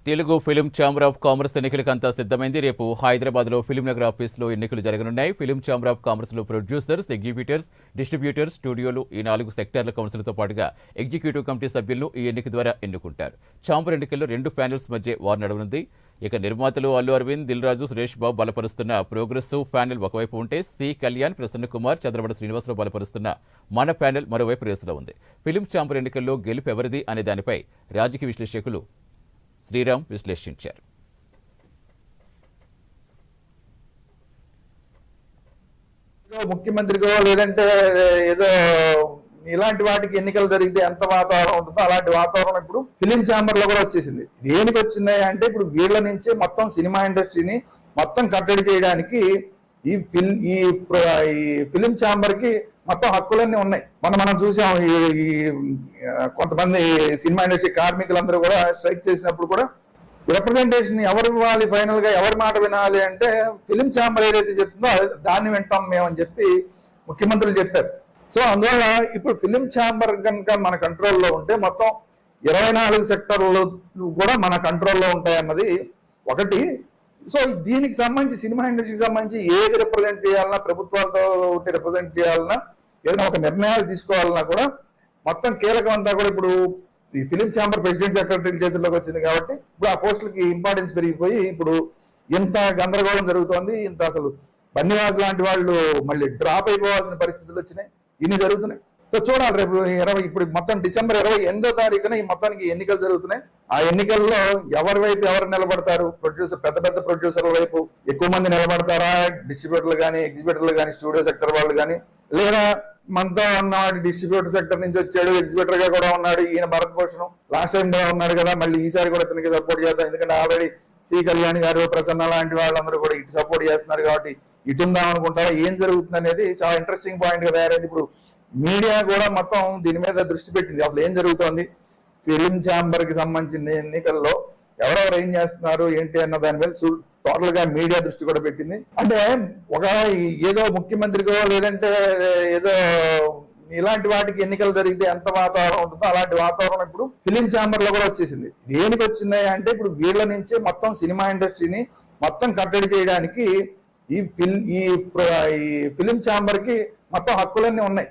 Telugu film chamber of commerce ఎన్నికలకు అంతా సిద్ధమైంది. రేపు హైదరాబాద్లో ఫిలిం నగర్ ఆఫీస్లో ఎన్నికలు జరగనున్నాయి. ఫిలిం ఛాంబర్ ఆఫ్ కామర్స్లో ప్రొడ్యూసర్స్, ఎగ్జిబిటర్స్, డిస్ట్రిబ్యూటర్స్, స్టూడియోలు ఈ 4 సెక్టార్ల కౌన్సిల్తో పాటుగా ఎగ్జిక్యూటివ్ కమిటీ సభ్యులను ఈ ఎన్నిక ద్వారా ఎన్నుకుంటారు. ఛాంబర్ ఎన్నికల్లో 2 ప్యానెల్స్ మధ్య వార్ నడవనుంది. ఇక నిర్మాతలు అల్లు అరవింద్, దిల్ రాజు, సురేష్ బాబు బలపరుస్తున్న ప్రోగ్రెసివ్ ప్యానెల్ ఒకవైపు ఉంటే సి కళ్యాణ్, ప్రసన్న కుమార్, చంద్రవడ శ్రీనివాసరావు బలపరుస్తున్న మన ప్యానెల్ మరోవైపు రేసులో ఉంది. ఫిలిం ఛాంబర్ ఎన్నికల్లో గెలుపు ఎవరిది అనే దానిపై రాజకీయ విశ్లేషకులు శ్రీరామ్ విశ్లేషించారు. ముఖ్యమంత్రికో లేదంటే ఏదో ఇలాంటి వాటికి ఎన్నికలు జరిగితే ఎంత వాతావరణం ఉంటుందో అలాంటి వాతావరణం ఇప్పుడు ఫిలిం ఛాంబర్ లో కూడా వచ్చేసింది. దేనికి వచ్చింది అంటే ఇప్పుడు వీళ్ళ నుంచే మొత్తం సినిమా ఇండస్ట్రీని మొత్తం కట్టడి చేయడానికి ఈ ఫిలిం ఛాంబర్ కి మొత్తం హక్కులన్నీ ఉన్నాయి. మనం చూసాం ఈ కొంతమంది సినిమా ఇండస్ట్రీ కార్మికులందరూ కూడా స్ట్రైక్ చేసినప్పుడు కూడా రిప్రజెంటేషన్ ఎవరు ఇవ్వాలి, ఫైనల్ గా ఎవరి మాట వినాలి అంటే ఫిలిం ఛాంబర్ ఏదైతే చెప్తుందో దాన్ని వింటాం మేమని చెప్పి ముఖ్యమంత్రులు చెప్పారు. సో అందువల్ల ఇప్పుడు ఫిలిం ఛాంబర్ కనుక మన కంట్రోల్లో ఉంటే మొత్తం 24 సెక్టర్లు కూడా మన కంట్రోల్లో ఉంటాయన్నది ఒకటి. సో దీనికి సంబంధించి సినిమా ఇండస్ట్రీకి సంబంధించి ఏది రిప్రజెంట్ చేయాలన్నా, ప్రభుత్వాలతో రిప్రజెంట్ చేయాలన్నా, ఏదైనా ఒక నిర్ణయాలు తీసుకోవాలన్నా కూడా మొత్తం కీలకం అంతా కూడా ఇప్పుడు ఈ ఫిలిం ఛాంబర్ ప్రెసిడెంట్ సెక్రటరీ చేతుల్లోకి వచ్చింది. కాబట్టి ఇప్పుడు ఆ పోస్టులకి ఇంపార్టెన్స్ పెరిగిపోయి ఇప్పుడు ఇంత గందరగోళం జరుగుతోంది. ఇంత అసలు బన్నివాస్ లాంటి వాళ్ళు మళ్ళీ డ్రాప్ అయిపోవాల్సిన పరిస్థితులు వచ్చినాయి. ఇన్ని జరుగుతున్నాయి. సో చూడాలి రేపు ఇప్పుడు మొత్తం డిసెంబర్ 28వ తారీఖున ఈ మొత్తానికి ఎన్నికలు జరుగుతున్నాయి. ఆ ఎన్నికల్లో ఎవరి వైపు ఎవరు నిలబడతారు, పెద్ద పెద్ద ప్రొడ్యూసర్ల వైపు ఎక్కువ మంది నిలబడతారా, డిస్ట్రిబ్యూటర్లు కానీ, ఎగ్జిబ్యూటర్లు కానీ, స్టూడియో సెక్టర్ వాళ్ళు కానీ, లేదా మనతో ఉన్నవాడు డిస్ట్రిబ్యూటర్ సెక్టర్ నుంచి వచ్చాడు, ఎగ్జిబ్యూటర్ గా కూడా ఉన్నాడు, ఈయన భరత్ భూషణ్ లాస్ట్ టైం కూడా ఉన్నాడు కదా, మళ్ళీ ఈసారి కూడా ఇతనికి సపోర్ట్ చేద్దాం, ఎందుకంటే ఆల్రెడీ సి కళ్యాణ్ గారు, ప్రసన్న లాంటి వాళ్ళందరూ కూడా ఇటు సపోర్ట్ చేస్తున్నారు కాబట్టి ఇటు ఉందాం అనుకుంటారా, ఏం జరుగుతుంది అనేది చాలా ఇంట్రెస్టింగ్ పాయింట్ గా తయారైంది. ఇప్పుడు మీడియా కూడా మొత్తం దీని మీద దృష్టి పెట్టింది. అసలు ఏం జరుగుతోంది, ఫిలిం ఛాంబర్ కి సంబంధించిన ఎన్నికల్లో ఎవరెవరు ఏం చేస్తున్నారు ఏంటి అన్న దాని మీద టోటల్ గా మీడియా దృష్టి కూడా పెట్టింది. అంటే ఒక ఏదో ముఖ్యమంత్రికో లేదంటే ఏదో ఇలాంటి వాటికి ఎన్నికలు జరిగితే ఎంత వాతావరణం ఉంటుందో అలాంటి వాతావరణం ఇప్పుడు ఫిలిం ఛాంబర్ లో కూడా వచ్చేసింది. దేనికి వచ్చింది అంటే ఇప్పుడు వీళ్ళ నుంచే మొత్తం సినిమా ఇండస్ట్రీని మొత్తం కట్టడి చేయడానికి ఈ ఫిలిం ఛాంబర్ కి మొత్తం హక్కులన్నీ ఉన్నాయి.